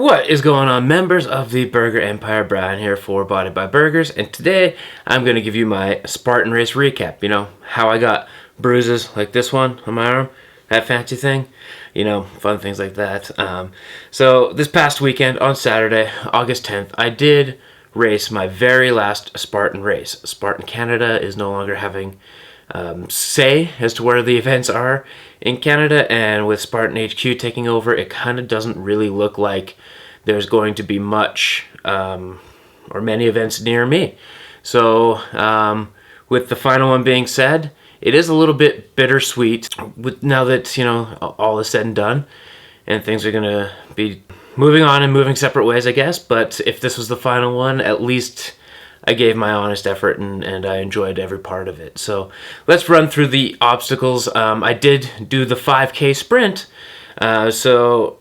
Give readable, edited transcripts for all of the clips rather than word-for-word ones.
What is going on, members of the Burger Empire? Brian here for Body by Burgers, and today I'm going to give you my Spartan race recap. You know, how I got bruises like this one on my arm, that fancy thing, you know, fun things like that. So this past weekend on Saturday, August 10th, I did race my very last Spartan race. Spartan Canada is no longer having say as to where the events are in Canada, and with Spartan HQ taking over, it kind of doesn't really look like there's going to be much or many events near me. So with the final one being said, it is a little bit bittersweet with now that, you know, all is said and done and things are going to be moving on and moving separate ways, I guess. But if this was the final one, at least I gave my honest effort and I enjoyed every part of it. So let's run through the obstacles. I did do the 5K sprint, so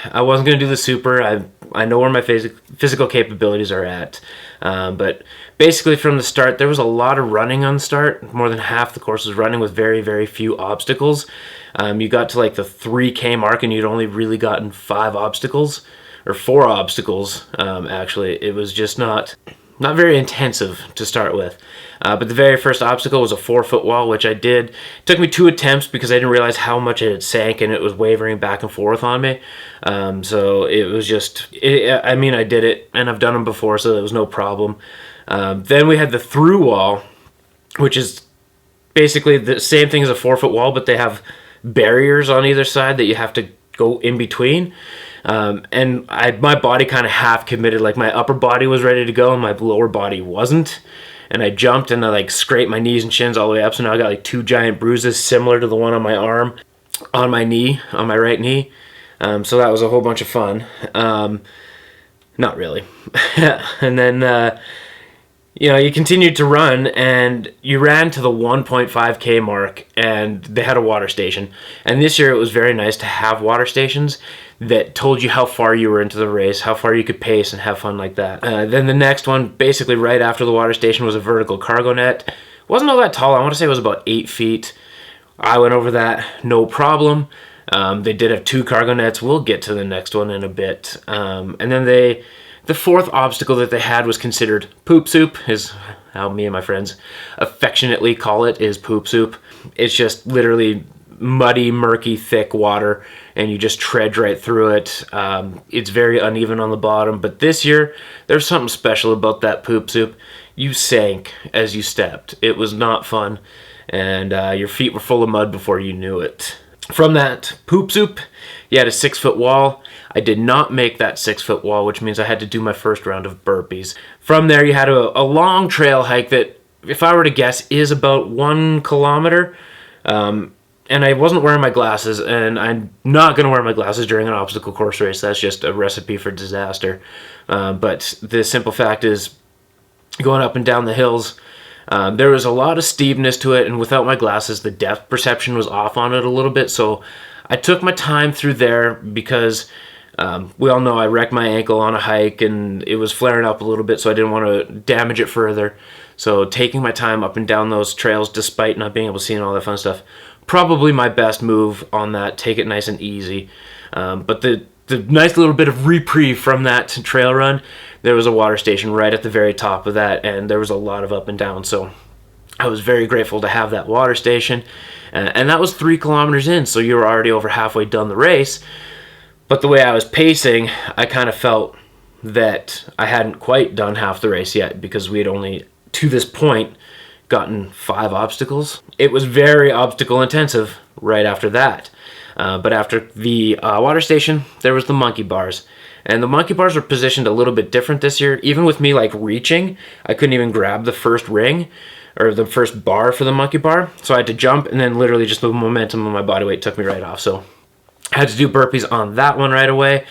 I wasn't going to do the super. I know where my physical capabilities are at, but basically from the start there was a lot of running on the start. More than half the course was running with very, very few obstacles. You got to like the 3K mark and you'd only really gotten 5 obstacles, or 4 obstacles actually. It was just not very intensive to start with. But the very first obstacle was a 4-foot wall, which I did. It took me 2 attempts because I didn't realize how much it had sank and it was wavering back and forth on me. So it was just, I mean, I did it and I've done them before, so there was no problem. Then we had the through wall, which is basically the same thing as a 4-foot wall, but they have barriers on either side that you have to go in between. And my body kind of half committed, like my upper body was ready to go and my lower body wasn't. And I jumped and I like scraped my knees and shins all the way up. So now I got like 2 giant bruises similar to the one on my arm, on my knee, on my right knee. So that was a whole bunch of fun. Not really. And then, you know, you continued to run and you ran to the 1.5K mark and they had a water station. And this year it was very nice to have water stations that told you how far you were into the race, how far you could pace and have fun like that. Then the next one, basically right after the water station, was a vertical cargo net. It wasn't all that tall. I want to say it was about 8 feet. I went over that, no problem. They did have 2 cargo nets. We'll get to the next one in a bit. And then the 4th obstacle that they had was considered poop soup, is how me and my friends affectionately call it, is poop soup. It's just literally muddy, murky, thick water, and you just trudge right through it. It's very uneven on the bottom, but this year there's something special about that poop soup. You sank as you stepped. It was not fun, and your feet were full of mud before you knew it. From that poop soup, you had a 6-foot wall. I did not make that 6-foot wall, which means I had to do my first round of burpees. From there, you had a long trail hike that, if I were to guess, is about 1 kilometer. And I wasn't wearing my glasses, and I'm not going to wear my glasses during an obstacle course race. That's just a recipe for disaster. But the simple fact is, going up and down the hills, there was a lot of steepness to it, and without my glasses, the depth perception was off on it a little bit. So I took my time through there because we all know I wrecked my ankle on a hike, and it was flaring up a little bit, so I didn't want to damage it further. So taking my time up and down those trails, despite not being able to see and all that fun stuff, probably my best move on that. Take it nice and easy. But the nice little bit of reprieve from that trail run, there was a water station right at the very top of that, and there was a lot of up and down. So I was very grateful to have that water station. And that was 3 kilometers in, so you were already over halfway done the race. But the way I was pacing, I kind of felt that I hadn't quite done half the race yet, because we had only, to this point, gotten 5 obstacles. It was very obstacle intensive right after that. But after the water station, there was the monkey bars. And the monkey bars were positioned a little bit different this year. Even with me like reaching, I couldn't even grab the first ring or the first bar for the monkey bar. So I had to jump, and then literally just the momentum of my body weight took me right off. So I had to do burpees on that one right away.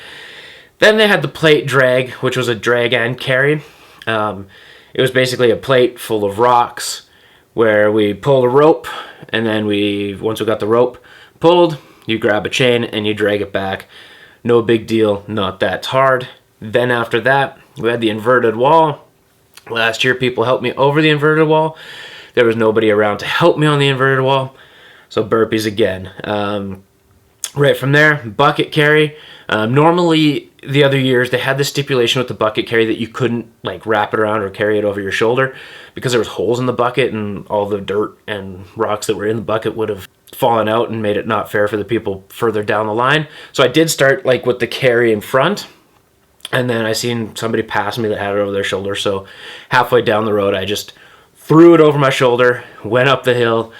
Then they had the plate drag, which was a drag and carry. It was basically a plate full of rocks where we pulled a rope, and then once we got the rope pulled, you grab a chain and you drag it back. No big deal, not that hard. Then after that, we had the inverted wall. Last year, people helped me over the inverted wall. There was nobody around to help me on the inverted wall, so burpees again. Right from there, bucket carry. Normally, the other years, they had the stipulation with the bucket carry that you couldn't like wrap it around or carry it over your shoulder because there was holes in the bucket and all the dirt and rocks that were in the bucket would have fallen out and made it not fair for the people further down the line. So I did start like with the carry in front, and then I seen somebody pass me that had it over their shoulder. So halfway down the road, I just threw it over my shoulder, went up the hill,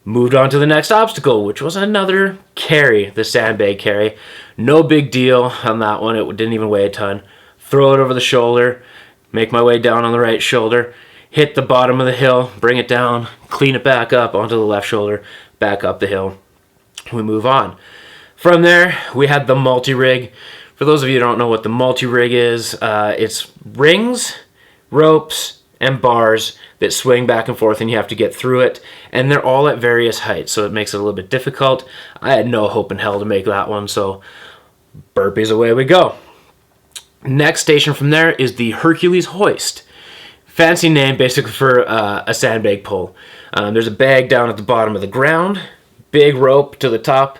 moved on to the next obstacle, which was another carry, the sandbag carry. No big deal on that one. It didn't even weigh a ton. Throw it over the shoulder, make my way down on the right shoulder, hit the bottom of the hill, bring it down, clean it back up onto the left shoulder, back up the hill. We move on. From there, we had the multi-rig. For those of you who don't know what the multi-rig is, it's rings, ropes, and bars that swing back and forth, and you have to get through it, and they're all at various heights, so it makes it a little bit difficult. I had no hope in hell to make that one, so burpees, away we go. Next station from there is the Hercules hoist. Fancy name basically for a sandbag pull. There's a bag down at the bottom of the ground, big rope to the top,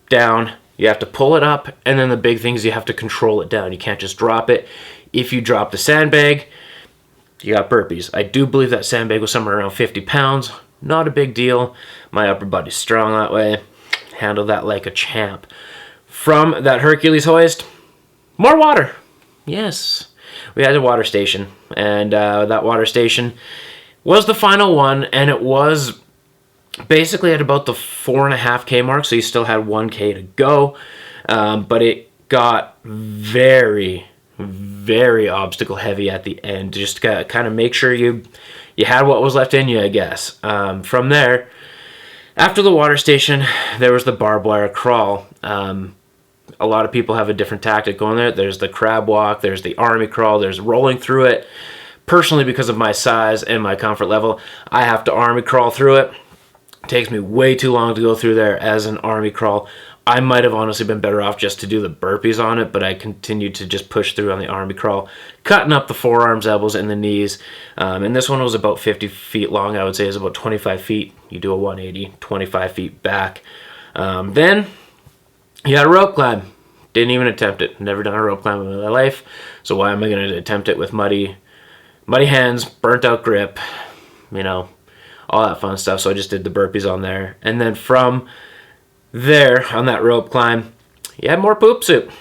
down. You have to pull it up, and then the big thing is you have to control it down. You can't just drop it. If you drop the sandbag, you got burpees. I do believe that sandbag was somewhere around 50 pounds. Not a big deal. My upper body's strong that way. Handled that like a champ. From that Hercules hoist, more water. Yes. We had a water station. And that water station was the final one. And it was basically at about the 4.5K mark. So you still had 1K to go. But it got very obstacle heavy at the end. Just to kind of make sure you had what was left in you, I guess. From there, after the water station, there was the barbed wire crawl. A lot of people have a different tactic going there. There's the crab walk, there's the army crawl, there's rolling through it. Personally, because of my size and my comfort level, I have to army crawl through it. It takes me way too long to go through there as an army crawl. I might have honestly been better off just to do the burpees on it, but I continued to just push through on the army crawl, cutting up the forearms, elbows, and the knees. And this one was about 50 feet long. I would say it's about 25 feet. You do a 180, 25 feet back. Then you had a rope climb. Didn't even attempt it. Never done a rope climb in my life. So why am I going to attempt it with muddy hands, burnt out grip, all that fun stuff. So I just did the burpees on there. And then from there, on that rope climb, you had more poop soup.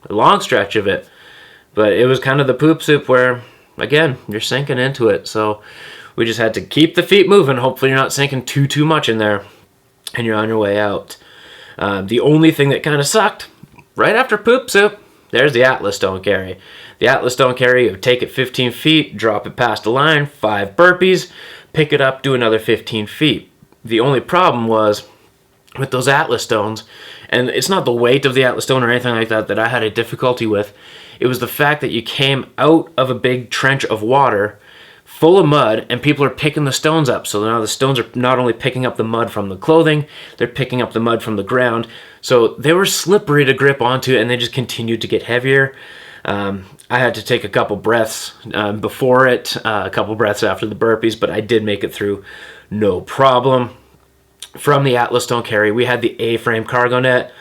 A long stretch of it. But it was kind of the poop soup where, again, you're sinking into it. So we just had to keep the feet moving. Hopefully you're not sinking too much in there and you're on your way out. The only thing that kind of sucked, right after poop soup, there's the Atlas stone carry. The Atlas stone carry, you take it 15 feet, drop it past the line, 5 burpees, pick it up, do another 15 feet. The only problem was with those Atlas stones, and it's not the weight of the Atlas stone or anything like that I had a difficulty with. It was the fact that you came out of a big trench of water full of mud, and people are picking the stones up. So now the stones are not only picking up the mud from the clothing, they're picking up the mud from the ground. So they were slippery to grip onto, and they just continued to get heavier. I had to take a couple breaths before it, a couple breaths after the burpees, but I did make it through no problem. From the Atlas stone carry, we had the A-frame cargo net.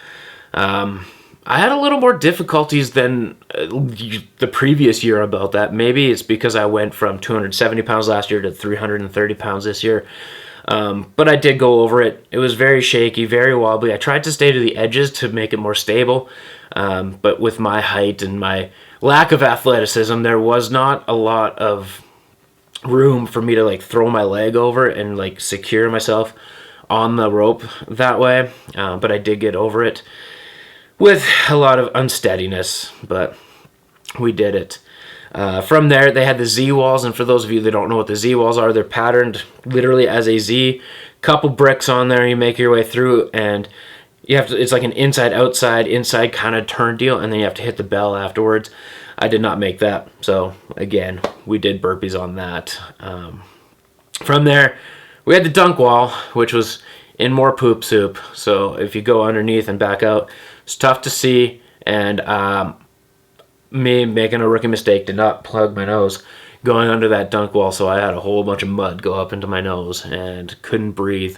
I had a little more difficulties than the previous year about that. Maybe it's because I went from 270 pounds last year to 330 pounds this year. But I did go over it. It was very shaky, very wobbly. I tried to stay to the edges to make it more stable. But with my height and my lack of athleticism, there was not a lot of room for me to throw my leg over and secure myself on the rope that way. But I did get over it with a lot of unsteadiness, but we did it. From there, they had the Z-walls, and for those of you that don't know what the Z-walls are, they're patterned literally as a Z. Couple bricks on there, you make your way through, and you have to. It's like an inside-outside, inside kind of turn deal, and then you have to hit the bell afterwards. I did not make that, so again, we did burpees on that. From there, we had the dunk wall, which was in more poop soup. So if you go underneath and back out, it's tough to see, and me making a rookie mistake did not plug my nose going under that dunk wall, so I had a whole bunch of mud go up into my nose and couldn't breathe.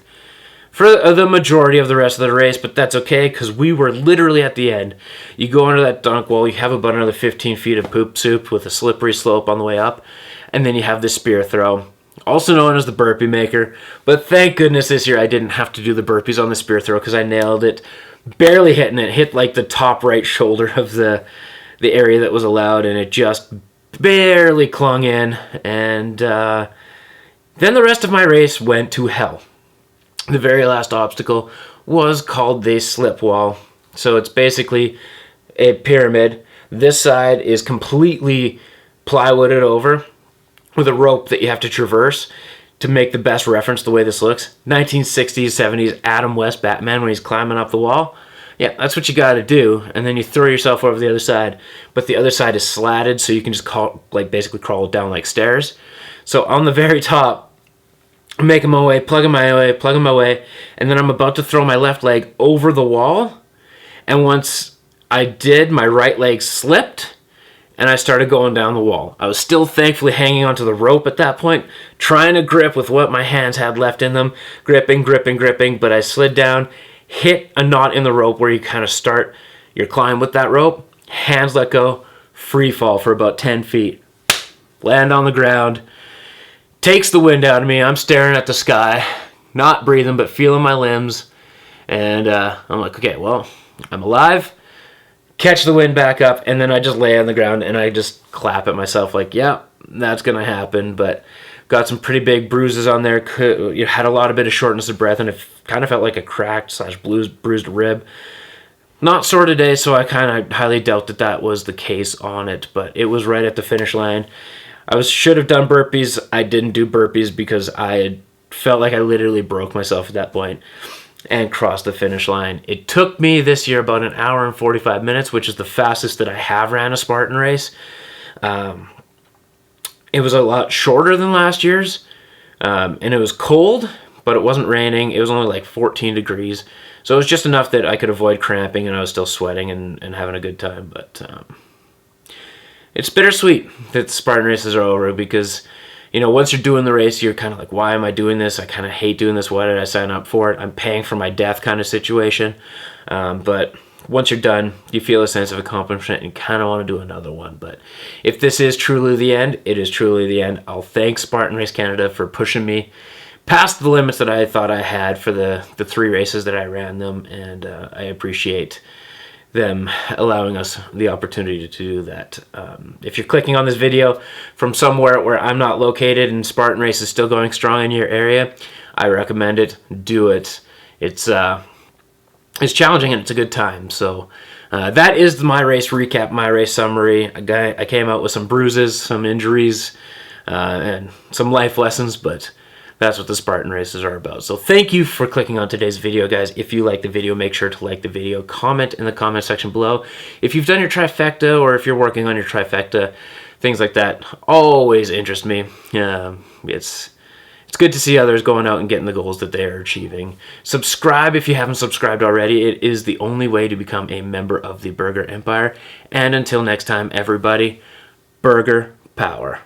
for the majority of the rest of the race, but that's okay because we were literally at the end. You go under that dunk wall, you have about another 15 feet of poop soup with a slippery slope on the way up, and then you have the spear throw, also known as the burpee maker. But thank goodness this year I didn't have to do the burpees on the spear throw because I nailed it, barely hitting it. Hit like the top right shoulder of the area that was allowed, and it just barely clung in. And then the rest of my race went to hell. The very last obstacle was called the slip wall. So it's basically a pyramid. This side is completely plywooded over with a rope that you have to traverse. To make the best reference the way this looks, 1960s, 70s Adam West Batman when he's climbing up the wall. Yeah, that's what you got to do, and then you throw yourself over the other side. But the other side is slatted, so you can just basically crawl it down like stairs. So on the very top, I'm making my way, plugging my way, and then I'm about to throw my left leg over the wall. And once I did, my right leg slipped, and I started going down the wall. I was still thankfully hanging onto the rope at that point, trying to grip with what my hands had left in them, gripping, but I slid down, hit a knot in the rope where you kind of start your climb with that rope, hands let go, free fall for about 10 feet, land on the ground. Takes the wind out of me. I'm staring at the sky, not breathing, but feeling my limbs. And I'm like, okay, well, I'm alive. Catch the wind back up, and then I just lay on the ground, and I just clap at myself like, yeah, that's going to happen. But got some pretty big bruises on there. You had a bit of shortness of breath, and it kind of felt like a cracked / bruised rib. Not sore today, so I kind of highly doubt that was the case on it, but it was right at the finish line. I should have done burpees. I didn't do burpees because I felt like I literally broke myself at that point and crossed the finish line. It took me this year about an hour and 45 minutes, which is the fastest that I have ran a Spartan race. It was a lot shorter than last year's, and it was cold, but it wasn't raining. It was only like 14 degrees, so it was just enough that I could avoid cramping, and I was still sweating and having a good time, but it's bittersweet that the Spartan races are over because, once you're doing the race, you're kind of like, why am I doing this? I kind of hate doing this. Why did I sign up for it? I'm paying for my death kind of situation. But once you're done, you feel a sense of accomplishment and kind of want to do another one. But if this is truly the end, it is truly the end. I'll thank Spartan Race Canada for pushing me past the limits that I thought I had for the 3 races that I ran them. And I appreciate them allowing us the opportunity to do that. If you're clicking on this video from somewhere where I'm not located and Spartan Race is still going strong in your area, I recommend it. Do it. It's challenging and it's a good time. So that is my race recap, my race summary. I came out with some bruises, some injuries, and some life lessons, but that's what the Spartan races are about. So thank you for clicking on today's video, guys. If you like the video, make sure to like the video. Comment in the comment section below. If you've done your trifecta or if you're working on your trifecta, things like that always interest me. It's good to see others going out and getting the goals that they are achieving. Subscribe if you haven't subscribed already. It is the only way to become a member of the Burger Empire. And until next time, everybody, Burger Power.